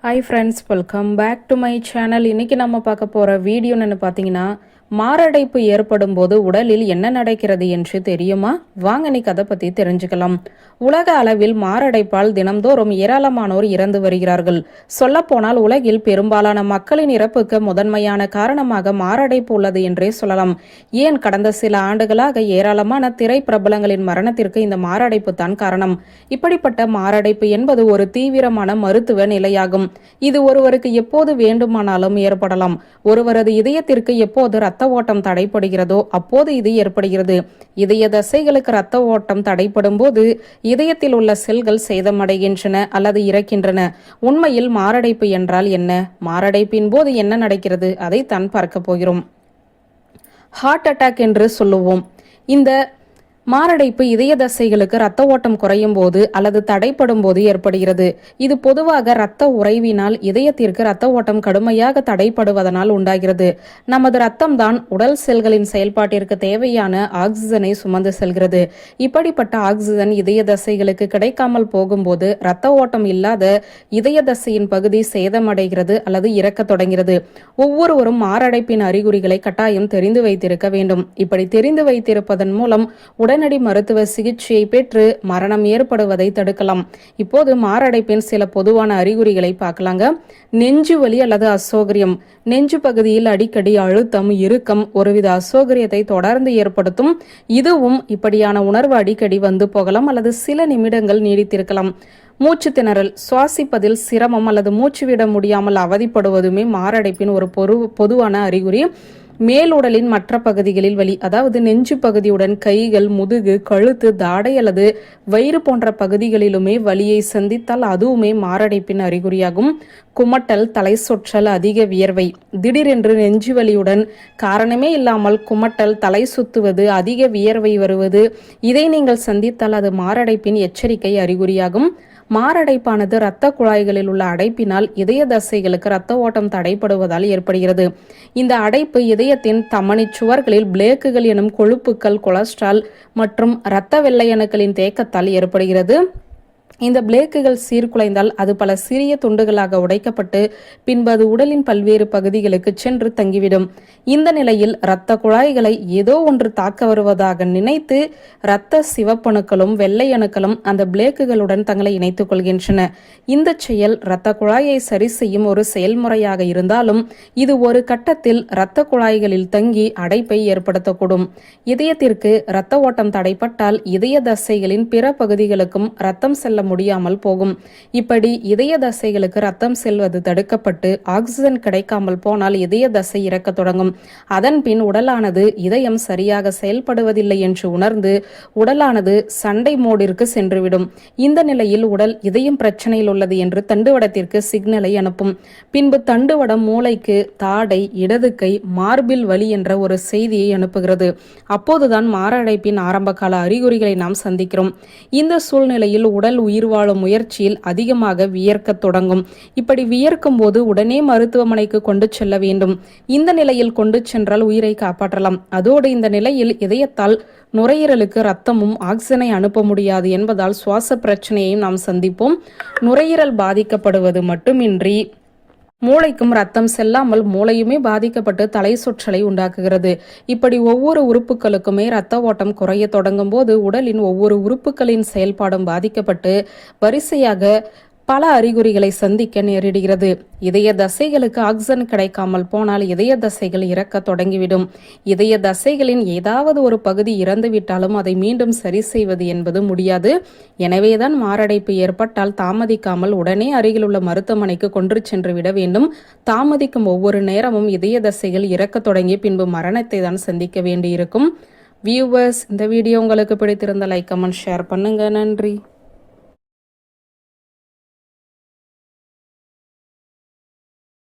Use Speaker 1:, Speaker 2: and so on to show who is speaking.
Speaker 1: Hi friends, welcome back to my channel. இன்னைக்கு நம்ம பார்க்க போற வீடியோ என்னன்னு பார்த்தீங்கன்னா, மாரடைப்பு ஏற்படும் போது உடலில் என்ன நடக்கிறது என்று தெரியுமா? வாங்க இன்னைக்கு அதை பத்தி தெரிஞ்சுக்கலாம். உலக அளவில் மாரடைப்பால் தினம்தோறும் ஏராளமானோர் இறந்து வருகிறார்கள். சொல்ல போனால் உலகில் பெரும்பாலான மக்களின் இறப்புக்கு முதன்மையான காரணமாக மாரடைப்பு உள்ளது என்றே சொல்லலாம். ஏன் கடந்த சில ஆண்டுகளாக ஏராளமான திரை பிரபலங்களின் மரணத்திற்கு இந்த மாரடைப்பு தான் காரணம். இப்படிப்பட்ட மாரடைப்பு என்பது ஒரு தீவிரமான மருத்துவ நிலையாகும். இது ஒருவருக்கு எப்போது வேண்டுமானாலும் ஏற்படலாம். ஒருவரது இதயத்திற்கு எப்போது இரத்த ஓட்டம் தடைப்படுகிறதோ அப்போது இது ஏற்படுகிறது. இதய தசைகளுக்கு இரத்த ஓட்டம் தடைப்படும் போது இதயத்தில் உள்ள செல்கள் சேதமடைகின்றன அல்லது இறக்கின்றன. உண்மையில் மாரடைப்பு என்றால் என்ன? மாரடைப்பின் போது என்ன நடக்கிறது? அதைத்தான் பார்க்க போகிறோம். ஹார்ட் அட்டாக் என்று சொல்லுவோம். இந்த மாரடைப்பு இதய தசைகளுக்கு இரத்த ஓட்டம் குறையும் போது அல்லது தடைப்படும் போது ஏற்படுகிறது. இது பொதுவாக இரத்த உறைவினால் இதயத்திற்கு இரத்த ஓட்டம் கடுமையாக தடைப்படுவதனால் உண்டாகிறது. நமது இரத்தம் தான் உடல் செல்களின் செயல்பாட்டிற்கு தேவையான ஆக்சிஜனை சுமந்து செல்கிறது. இப்படிப்பட்ட ஆக்சிஜன் இதய தசைகளுக்கு கிடைக்காமல் போகும்போது இரத்த ஓட்டம் இல்லாத இதய தசையின் பகுதி சேதமடைகிறது அல்லது இறக்க தொடங்கிறது. ஒவ்வொருவரும் மாரடைப்பின் அறிகுறிகளை கட்டாயம் தெரிந்து வைத்திருக்க வேண்டும். இப்படி தெரிந்து வைத்திருப்பதன் மூலம் உடனடி மருத்துவ சிகிச்சையை பெற்று மரணம் ஏற்படுவதை தடுக்கலாம். இப்போது மாரடைப்பின் சில பொதுவான அறிகுறிகளை பார்க்கலாங்க. நெஞ்சு வலி அல்லது அசௌகரியம். நெஞ்சு பகுதியில் அடிக்கடி அழுத்தம், இறுக்கம், ஒருவித அசௌகரியத்தை தொடர்ந்து ஏற்படுத்தும். இதுவும் இப்படியான உணர்வு அடிக்கடி வந்து போகலாம் அல்லது சில நிமிடங்கள் நீடித்திருக்கலாம். மூச்சு திணறல், சுவாசிப்பதில் சிரமம் அல்லது மூச்சு விட முடியாமல் அவதிப்படுவதுமே மாரடைப்பின் ஒரு பொதுவான அறிகுறி. மேலுடலின் மற்ற பகுதிகளில் வலி, அதாவது நெஞ்சு பகுதியுடன் கைகள், முதுகு, கழுத்து, தாடை அல்லது வயிறு போன்ற பகுதிகளிலுமே வலியை சந்தித்தால் அதுவுமே மாரடைப்பின் அறிகுறியாகும். குமட்டல், தலை சொற்றல், அதிக வியர்வை. திடீரென்று நெஞ்சு வலியுடன் காரணமே இல்லாமல் குமட்டல், தலை சுத்துவது, அதிக வியர்வை வருவது, இதை நீங்கள் சந்தித்தால் அது மாரடைப்பின் எச்சரிக்கை அறிகுறியாகும். மாரடைப்பானது இரத்த குழாய்களில் உள்ள அடைப்பினால் இதய தசைகளுக்கு இரத்த ஓட்டம் தடைப்படுவதால் ஏற்படுகிறது. இந்த அடைப்பு இதயத்தின் தமனி சுவர்களில் பிளேக்குகள் எனும் கொழுப்புக்கள், கொலஸ்ட்ரால் மற்றும் இரத்த வெள்ளையணுக்களின் தேக்கத்தால் ஏற்படுகிறது. இந்த பிளேக்குகள் சீர்குலைந்தால் அது பல சிறிய துண்டுகளாக உடைக்கப்பட்டு பின்பு அது உடலின் பல்வேறு பகுதிகளுக்கு சென்று தங்கிவிடும். இந்த நிலையில் இரத்த குழாய்களை ஏதோ ஒன்று தாக்க வருவதாக நினைத்து இரத்த சிவப்பணுக்களும் வெள்ளை அணுக்களும் அந்த பிளேக்குகளுடன் தங்களை இணைத்துக் கொள்கின்றன. இந்த செயல் இரத்த குழாயை சரி செய்யும் ஒரு செயல்முறையாக இருந்தாலும் இது ஒரு கட்டத்தில் இரத்த குழாய்களில் தங்கி அடைப்பை ஏற்படுத்தக்கூடும். இதயத்திற்கு இரத்த ஓட்டம் தடைப்பட்டால் இதய தசைகளின் பிற பகுதிகளுக்கும் இரத்தம் செல்ல முடியாமல் போகும். இப்படி இதய தசைகளுக்கு ரத்தம் செல்வது தடுக்கப்பட்டு ஆக்சிஜன் கிடைக்காமல் போனால் இதய தசை இறக்க தொடங்கும். அதன் பின் உடலானது இதயம் சரியாக செயல்படுவதில்லை என்று உணர்ந்து உடலானது சண்டை மோடிற்கு சென்றுவிடும். இந்த நிலையில் உடல் இதயம் பிரச்சனையில் உள்ளது என்று தண்டுவடத்திற்கு சிக்னலை அனுப்பும். பின்பு தண்டுவடம் மூளைக்கு தாடை, இடது கை, மார்பில் வலி என்ற ஒரு செய்தியை அனுப்புகிறது. அப்போதுதான் மாரடைப்பின் ஆரம்பகால அறிகுறிகளை நாம் சந்திக்கிறோம். இந்த சூழ்நிலையில் உடல் உயிர் வாழும் முயற்சியில் அதிகமாக வியர்க்க தொடங்கும். இப்படி வியர்க்கும் போது உடனே மருத்துவமனைக்கு கொண்டு செல்ல வேண்டும். இந்த நிலையில் கொண்டு சென்றால் உயிரை காப்பாற்றலாம். அதோடு இந்த நிலையில் இதயத்தால் நுரையீரலுக்கு ரத்தமும் ஆக்சிஜனை அனுப்ப முடியாது என்பதால் சுவாச பிரச்சனையையும் நாம் சந்திப்போம். நுரையீரல் பாதிக்கப்படுவது மட்டுமின்றி மூளைக்கும் ரத்தம் செல்லாமல் மூளையுமே பாதிக்கப்பட்டு தலை சுற்றலை உண்டாக்குகிறது. இப்படி ஒவ்வொரு உறுப்புகளுக்குமே இரத்த ஓட்டம் குறைய தொடங்கும் போது உடலின் ஒவ்வொரு உறுப்புகளின் செயல்பாடும் பாதிக்கப்பட்டு வரிசையாக பல அறிகுறிகளை சந்திக்க நேரிடுகிறது. இதய தசைகளுக்கு ஆக்சிஜன் கிடைக்காமல் போனால் இதய தசைகள் இறக்க தொடங்கிவிடும். இதய தசைகளின் ஏதாவது ஒரு பகுதி இறந்துவிட்டாலும் அதை மீண்டும் சரி செய்வது என்பது முடியாது. எனவேதான் மாரடைப்பு ஏற்பட்டால் தாமதிக்காமல் உடனே அருகிலுள்ள மருத்துவமனைக்கு கொண்டு சென்று விட வேண்டும். தாமதிக்கும் ஒவ்வொரு நேரமும் இதய தசைகள் இறக்க தொடங்கி பின்பு மரணத்தை தான் சந்திக்க வேண்டியிருக்கும். வியூவர்ஸ், இந்த வீடியோ உங்களுக்கு பிடித்திருந்த லைக், கமெண்ட், ஷேர் பண்ணுங்க. நன்றி.